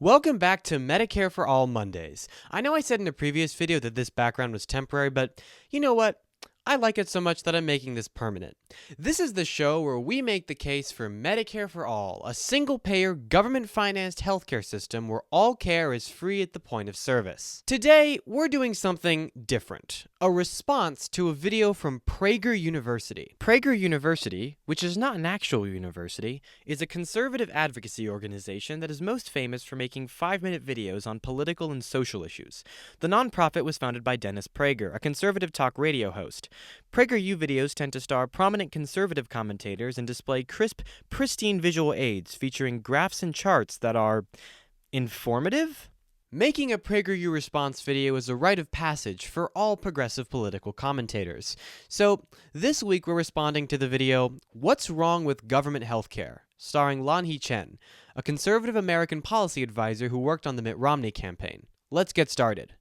Welcome back to Medicare for All Mondays. I know I said in a previous video that this background was temporary, but you know what? I like it so much that I'm making this permanent. This is the show where we make the case for Medicare for All, a single-payer, government-financed healthcare system where all care is free at the point of service. Today, we're doing something different, a response to a video from Prager University. Prager University, which is not an actual university, is a conservative advocacy organization that is most famous for making 5-minute videos on political and social issues. The nonprofit was founded by Dennis Prager, a conservative talk radio host. PragerU videos tend to star prominent conservative commentators and display crisp, pristine visual aids featuring graphs and charts that are informative? Making a PragerU response video is a rite of passage for all progressive political commentators. So, this week we're responding to the video, What's Wrong with Government Healthcare?, starring Lanhee Chen, a conservative American policy advisor who worked on the Mitt Romney campaign. Let's get started.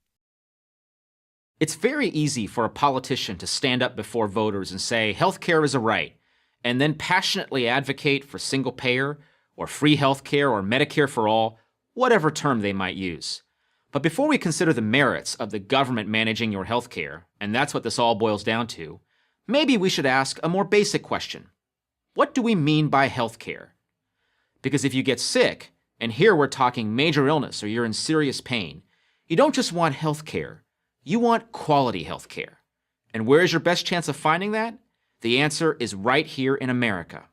It's very easy for a politician to stand up before voters and say healthcare is a right, and then passionately advocate for single payer or free healthcare or Medicare for all, whatever term they might use. But before we consider the merits of the government managing your healthcare, and that's what this all boils down to, maybe we should ask a more basic question. What do we mean by healthcare? Because if you get sick, and here we're talking major illness or you're in serious pain, you don't just want healthcare. You want quality healthcare. And where is your best chance of finding that? The answer is right here in America.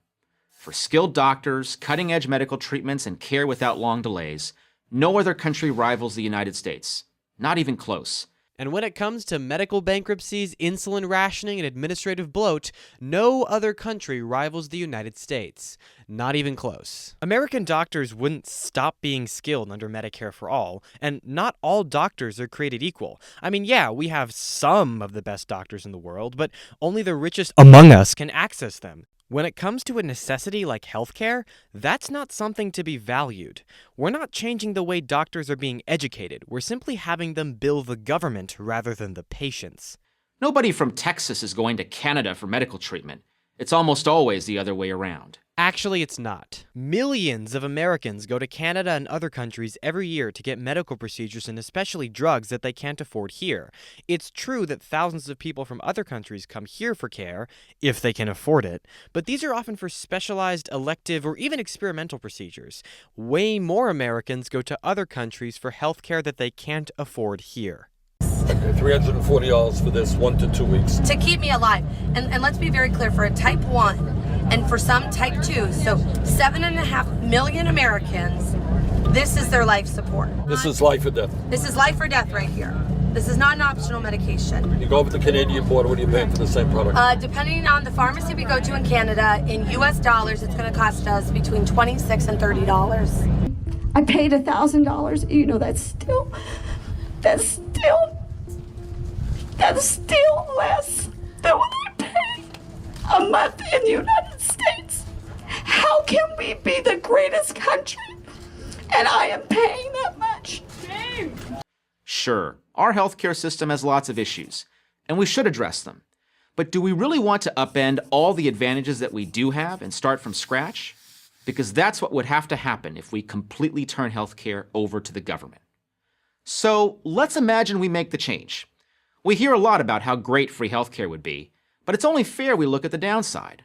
For skilled doctors, cutting-edge medical treatments, and care without long delays, no other country rivals the United States. Not even close. And when it comes to medical bankruptcies, insulin rationing, and administrative bloat, no other country rivals the United States. Not even close. American doctors wouldn't stop being skilled under Medicare for All, and not all doctors are created equal. I mean, yeah, we have some of the best doctors in the world, but only the richest among us can access them. When it comes to a necessity like healthcare, that's not something to be valued. We're not changing the way doctors are being educated. We're simply having them bill the government rather than the patients. Nobody from Texas is going to Canada for medical treatment. It's almost always the other way around. Actually, it's not. Millions of Americans go to Canada and other countries every year to get medical procedures and especially drugs that they can't afford here. It's true that thousands of people from other countries come here for care, if they can afford it, but these are often for specialized, elective, or even experimental procedures. Way more Americans go to other countries for healthcare that they can't afford here. Okay, $340 for this 1 to 2 weeks. To keep me alive. And let's be very clear, for a type 1 and for some type 2, so 7.5 million Americans, this is their life support. This is life or death. This is life or death right here. This is not an optional medication. You go over the Canadian border, what are you paying for the same product? Depending on the pharmacy we go to in Canada, in US dollars, it's going to cost us between $26 and $30. I paid $1,000. You know, that's still less than what I pay a month in the United States. How can we be the greatest country and I am paying that much? Sure, our healthcare system has lots of issues, and we should address them. But do we really want to upend all the advantages that we do have and start from scratch? Because that's what would have to happen if we completely turn healthcare over to the government. So let's imagine we make the change. We hear a lot about how great free healthcare would be, but it's only fair we look at the downside.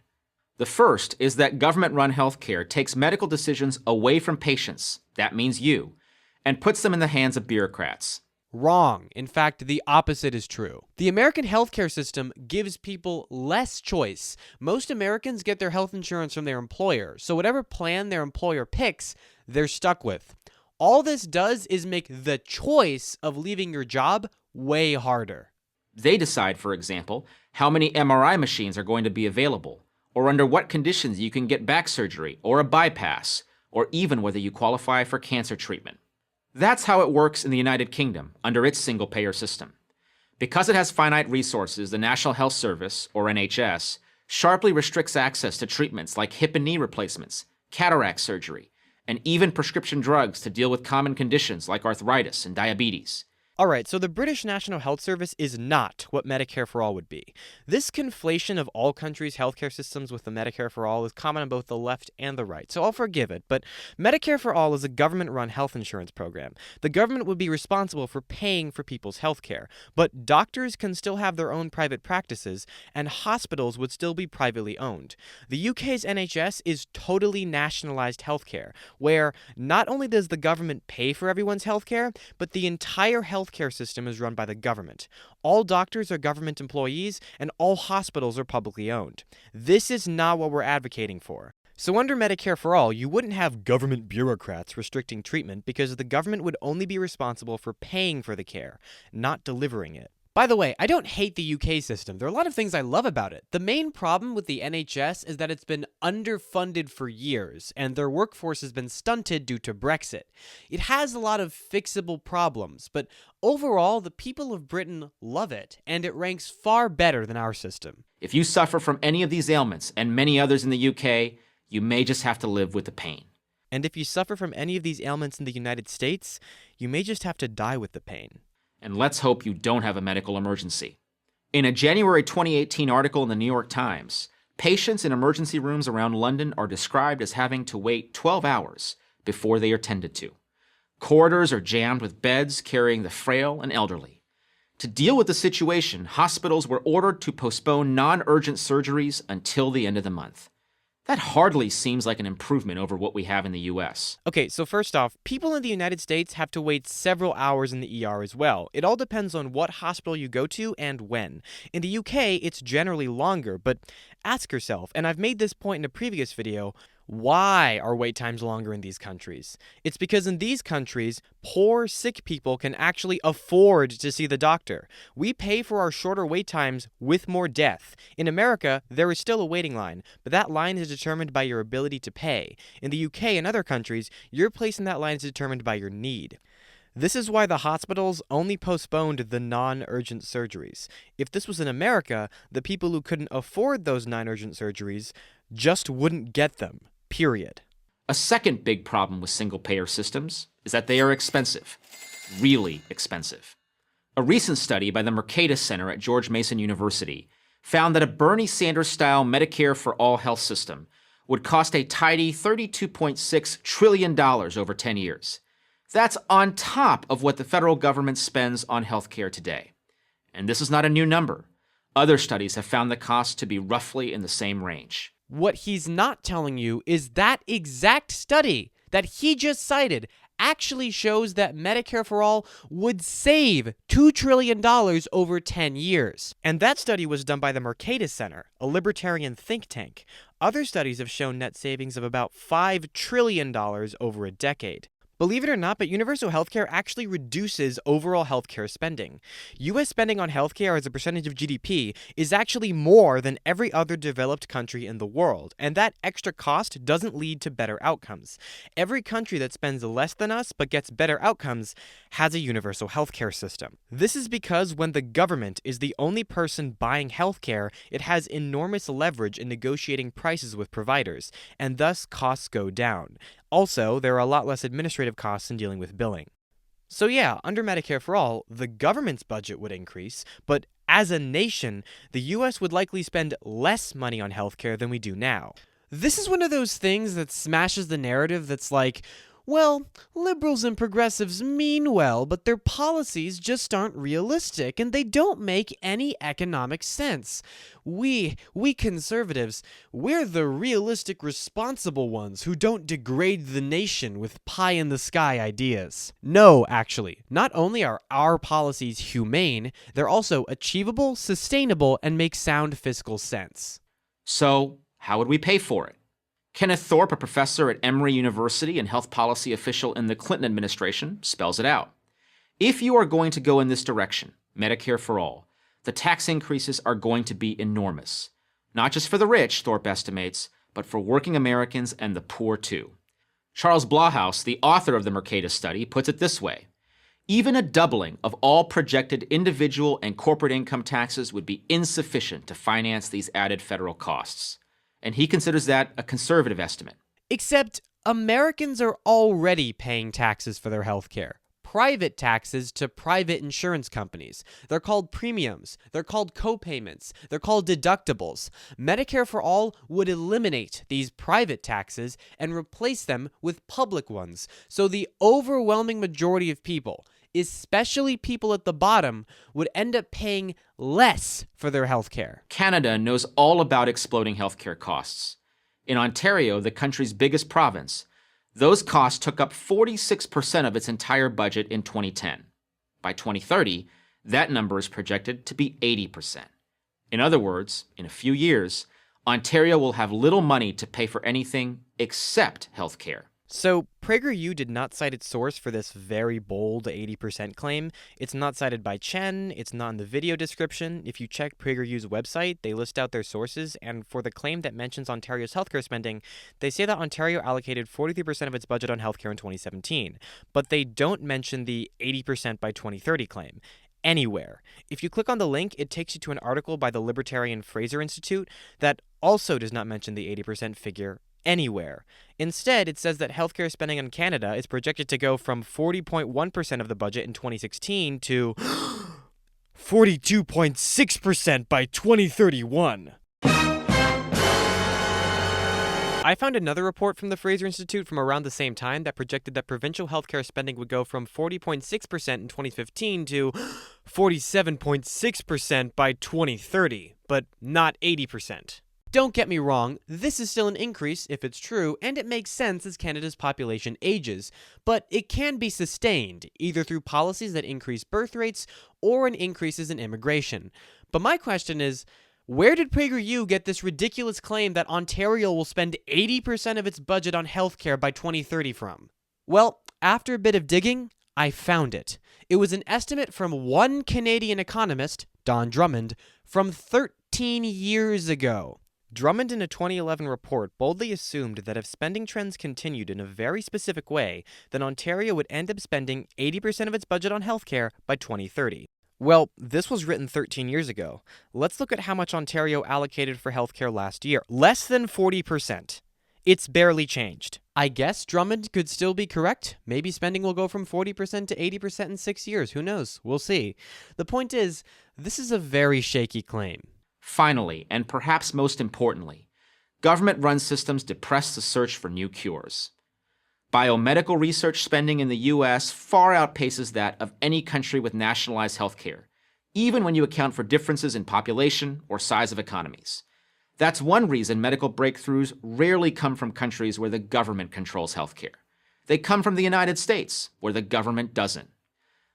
The first is that government-run healthcare takes medical decisions away from patients, that means you, and puts them in the hands of bureaucrats. Wrong. In fact, the opposite is true. The American healthcare system gives people less choice. Most Americans get their health insurance from their employer, so whatever plan their employer picks, they're stuck with. All this does is make the choice of leaving your job way harder. They decide, for example, how many MRI machines are going to be available, or under what conditions you can get back surgery or a bypass, or even whether you qualify for cancer treatment. That's how it works in the United Kingdom under its single-payer system. Because it has finite resources, the National Health Service, or NHS, sharply restricts access to treatments like hip and knee replacements, cataract surgery, and even prescription drugs to deal with common conditions like arthritis and diabetes. Alright, so the British National Health Service is not what Medicare-for-All would be. This conflation of all countries' healthcare systems with the Medicare-for-All is common on both the left and the right, so I'll forgive it, but Medicare-for-All is a government-run health insurance program. The government would be responsible for paying for people's healthcare, but doctors can still have their own private practices, and hospitals would still be privately owned. The UK's NHS is totally nationalized healthcare, where not only does the government pay for everyone's healthcare, but the entire healthcare system is run by the government. All doctors are government employees, and all hospitals are publicly owned. This is not what we're advocating for. So under Medicare-for-All, you wouldn't have government bureaucrats restricting treatment because the government would only be responsible for paying for the care, not delivering it. By the way, I don't hate the UK system. There are a lot of things I love about it. The main problem with the NHS is that it's been underfunded for years, and their workforce has been stunted due to Brexit. It has a lot of fixable problems, but overall, the people of Britain love it, and it ranks far better than our system. If you suffer from any of these ailments, and many others in the UK, you may just have to live with the pain. And if you suffer from any of these ailments in the United States, you may just have to die with the pain. And let's hope you don't have a medical emergency. In a January 2018 article in the New York Times, patients in emergency rooms around London are described as having to wait 12 hours before they are tended to. Corridors are jammed with beds carrying the frail and elderly. To deal with the situation, hospitals were ordered to postpone non-urgent surgeries until the end of the month. That hardly seems like an improvement over what we have in the US. Okay, so first off, people in the United States have to wait several hours in the ER as well. It all depends on what hospital you go to and when. In the UK, it's generally longer, but ask yourself, and I've made this point in a previous video, why are wait times longer in these countries? It's because in these countries, poor, sick people can actually afford to see the doctor. We pay for our shorter wait times with more death. In America, there is still a waiting line, but that line is determined by your ability to pay. In the UK and other countries, your place in that line is determined by your need. This is why the hospitals only postponed the non-urgent surgeries. If this was in America, the people who couldn't afford those non-urgent surgeries just wouldn't get them. Period. A second big problem with single-payer systems is that they are expensive. Really expensive. A recent study by the Mercatus Center at George Mason University found that a Bernie Sanders-style Medicare-for-All health system would cost a tidy $32.6 trillion over 10 years. That's on top of what the federal government spends on healthcare today. And this is not a new number. Other studies have found the cost to be roughly in the same range. What he's not telling you is that exact study that he just cited actually shows that Medicare-for-All would save $2 trillion over 10 years. And that study was done by the Mercatus Center, a libertarian think tank. Other studies have shown net savings of about $5 trillion over a decade. Believe it or not, but universal healthcare actually reduces overall healthcare spending. U.S. spending on healthcare as a percentage of GDP is actually more than every other developed country in the world, and that extra cost doesn't lead to better outcomes. Every country that spends less than us but gets better outcomes has a universal healthcare system. This is because when the government is the only person buying healthcare, it has enormous leverage in negotiating prices with providers, and thus costs go down. Also, there are a lot less administrative costs in dealing with billing. So yeah, under Medicare-for-All, the government's budget would increase, but as a nation, the US would likely spend less money on healthcare than we do now. This is one of those things that smashes the narrative that's like, well, liberals and progressives mean well, but their policies just aren't realistic, and they don't make any economic sense. We conservatives, we're the realistic, responsible ones who don't degrade the nation with pie-in-the-sky ideas. No, actually, not only are our policies humane, they're also achievable, sustainable, and make sound fiscal sense. So, how would we pay for it? Kenneth Thorpe, a professor at Emory University and health policy official in the Clinton administration, spells it out. If you are going to go in this direction, Medicare for all, the tax increases are going to be enormous. Not just for the rich, Thorpe estimates, but for working Americans and the poor too. Charles Blahous, the author of the Mercatus study, puts it this way. Even a doubling of all projected individual and corporate income taxes would be insufficient to finance these added federal costs. And he considers that a conservative estimate. Except Americans are already paying taxes for their healthcare. private taxes to private insurance companies. They're called premiums. They're called co-payments. They're called deductibles. Medicare for All would eliminate these private taxes and replace them with public ones. So the overwhelming majority of people, especially people at the bottom, would end up paying less for their healthcare. Canada knows all about exploding healthcare costs. In Ontario, the country's biggest province, those costs took up 46% of its entire budget in 2010. By 2030, that number is projected to be 80%. In other words, in a few years, Ontario will have little money to pay for anything except healthcare. So, PragerU did not cite its source for this very bold 80% claim. It's not cited by Chen, it's not in the video description. If you check PragerU's website, they list out their sources, and for the claim that mentions Ontario's healthcare spending, they say that Ontario allocated 43% of its budget on healthcare in 2017, but they don't mention the 80% by 2030 claim anywhere. If you click on the link, it takes you to an article by the Libertarian Fraser Institute that also does not mention the 80% figure anywhere. Instead, it says that healthcare spending in Canada is projected to go from 40.1% of the budget in 2016 to 42.6% by 2031. I found another report from the Fraser Institute from around the same time that projected that provincial healthcare spending would go from 40.6% in 2015 to 47.6% by 2030, but not 80%. Don't get me wrong, this is still an increase if it's true, and it makes sense as Canada's population ages, but it can be sustained, either through policies that increase birth rates or in increases in immigration. But my question is, where did PragerU get this ridiculous claim that Ontario will spend 80% of its budget on healthcare by 2030 from? Well, after a bit of digging, I found it. It was an estimate from one Canadian economist, Don Drummond, from 13 years ago. Drummond, in a 2011 report, boldly assumed that if spending trends continued in a very specific way, then Ontario would end up spending 80% of its budget on healthcare by 2030. Well, this was written 13 years ago. Let's look at how much Ontario allocated for healthcare last year. Less than 40%. It's barely changed. I guess Drummond could still be correct. Maybe spending will go from 40% to 80% in 6 years. Who knows? We'll see. The point is, this is a very shaky claim. Finally, and perhaps most importantly, government-run systems depress the search for new cures. Biomedical research spending in the U.S. far outpaces that of any country with nationalized healthcare, even when you account for differences in population or size of economies. That's one reason medical breakthroughs rarely come from countries where the government controls healthcare. They come from the United States, where the government doesn't.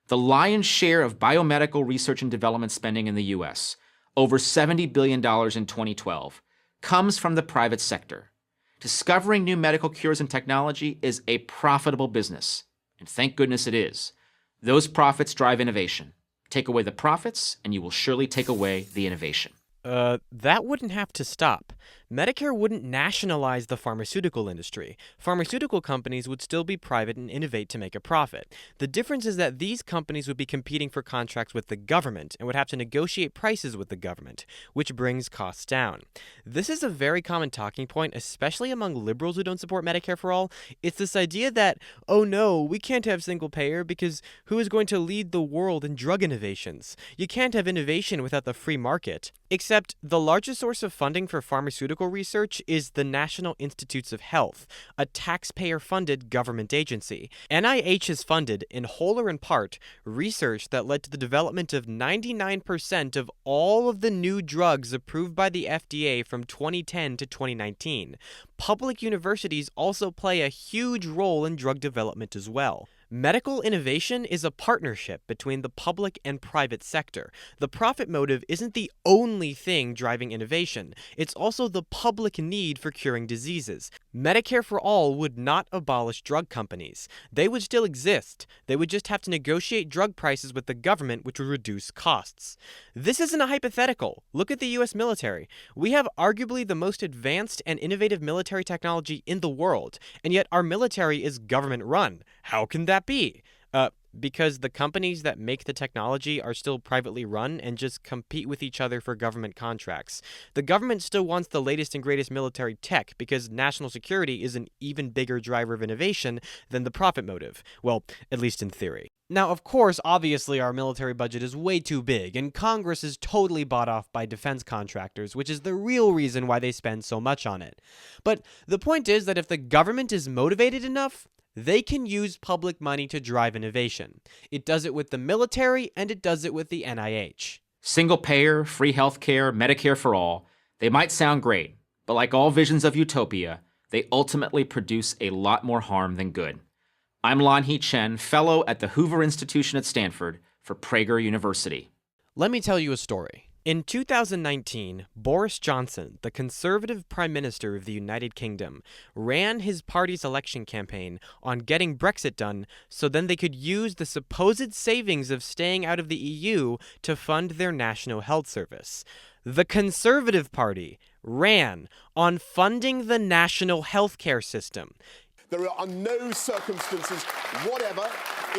The lion's share of biomedical research and development spending in the U.S., over $70 billion in 2012, comes from the private sector. Discovering new medical cures and technology is a profitable business, and thank goodness it is. Those profits drive innovation. Take away the profits, and you will surely take away the innovation. That wouldn't have to stop. Medicare wouldn't nationalize the pharmaceutical industry. Pharmaceutical companies would still be private and innovate to make a profit. The difference is that these companies would be competing for contracts with the government and would have to negotiate prices with the government, which brings costs down. This is a very common talking point, especially among liberals who don't support Medicare for All. It's this idea that, oh no, we can't have single payer because who is going to lead the world in drug innovations? You can't have innovation without the free market. Except the largest source of funding for pharmaceutical research is the National Institutes of Health, a taxpayer-funded government agency. NIH has funded, in whole or in part, research that led to the development of 99% of all of the new drugs approved by the FDA from 2010 to 2019. Public universities also play a huge role in drug development as well. Medical innovation is a partnership between the public and private sector. The profit motive isn't the only thing driving innovation. It's also the public need for curing diseases. Medicare for All would not abolish drug companies. They would still exist. They would just have to negotiate drug prices with the government, which would reduce costs. This isn't a hypothetical. Look at the US military. We have arguably the most advanced and innovative military technology in the world, and yet our military is government run. How can that be? because the companies that make the technology are still privately run and just compete with each other for government contracts. The government still wants the latest and greatest military tech because national security is an even bigger driver of innovation than the profit motive. Well, at least in theory. Now, of course, obviously our military budget is way too big, and Congress is totally bought off by defense contractors, which is the real reason why they spend so much on it. But the point is that if the government is motivated enough, they can use public money to drive innovation. It does it with the military, and it does it with the NIH. Single payer, free healthcare, Medicare for all, they might sound great, but like all visions of utopia, they ultimately produce a lot more harm than good. I'm Lan-Hee Chen, fellow at the Hoover Institution at Stanford for Prager University. Let me tell you a story. In 2019, Boris Johnson, the Conservative Prime Minister of the United Kingdom, ran his party's election campaign on getting Brexit done so then they could use the supposed savings of staying out of the EU to fund their National Health Service. The Conservative Party ran on funding the national healthcare system. There are no circumstances whatever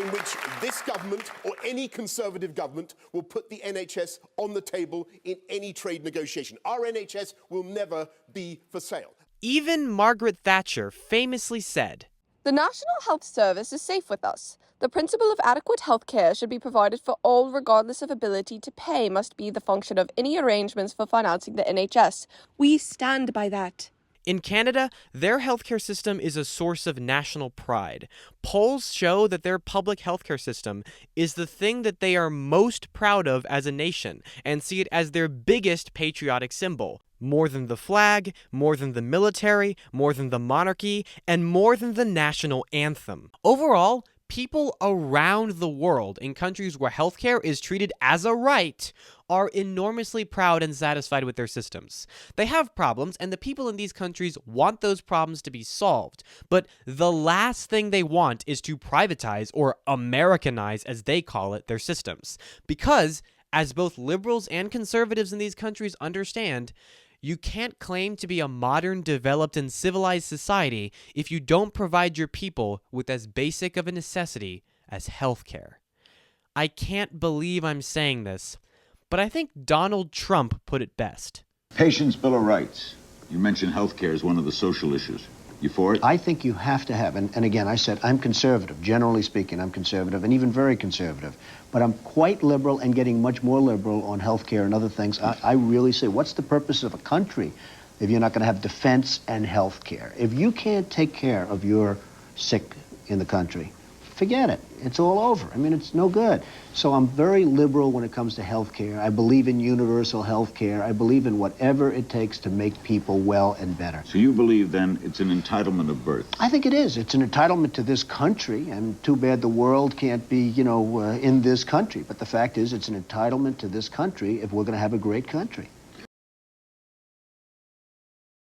in which this government or any Conservative government will put the NHS on the table in any trade negotiation. Our NHS will never be for sale. Even Margaret Thatcher famously said, "The National Health Service is safe with us. The principle of adequate health care should be provided for all regardless of ability to pay must be the function of any arrangements for financing the NHS. We stand by that." In Canada, their healthcare system is a source of national pride. Polls show that their public healthcare system is the thing that they are most proud of as a nation and see it as their biggest patriotic symbol. More than the flag, more than the military, more than the monarchy, and more than the national anthem. Overall, people around the world in countries where healthcare is treated as a right are enormously proud and satisfied with their systems. They have problems, and the people in these countries want those problems to be solved. But the last thing they want is to privatize, or Americanize as they call it, their systems. Because, as both liberals and conservatives in these countries understand, you can't claim to be a modern, developed, and civilized society if you don't provide your people with as basic of a necessity as healthcare. I can't believe I'm saying this, but I think Donald Trump put it best. Patients' Bill of Rights. You mentioned healthcare as one of the social issues. You for it? I think you have to have, and again, I said I'm conservative. Generally speaking, I'm conservative, and even very conservative. But I'm quite liberal and getting much more liberal on healthcare and other things. I really say, what's the purpose of a country if you're not going to have defense and healthcare? If you can't take care of your sick in the country, forget it. It's all over. I mean, it's no good. So I'm very liberal when it comes to health care. I believe in universal health care. I believe in whatever it takes to make people well and better. So you believe, then, it's an entitlement of birth? I think it is. It's an entitlement to this country, and too bad the world can't be, in this country. But the fact is, it's an entitlement to this country if we're going to have a great country.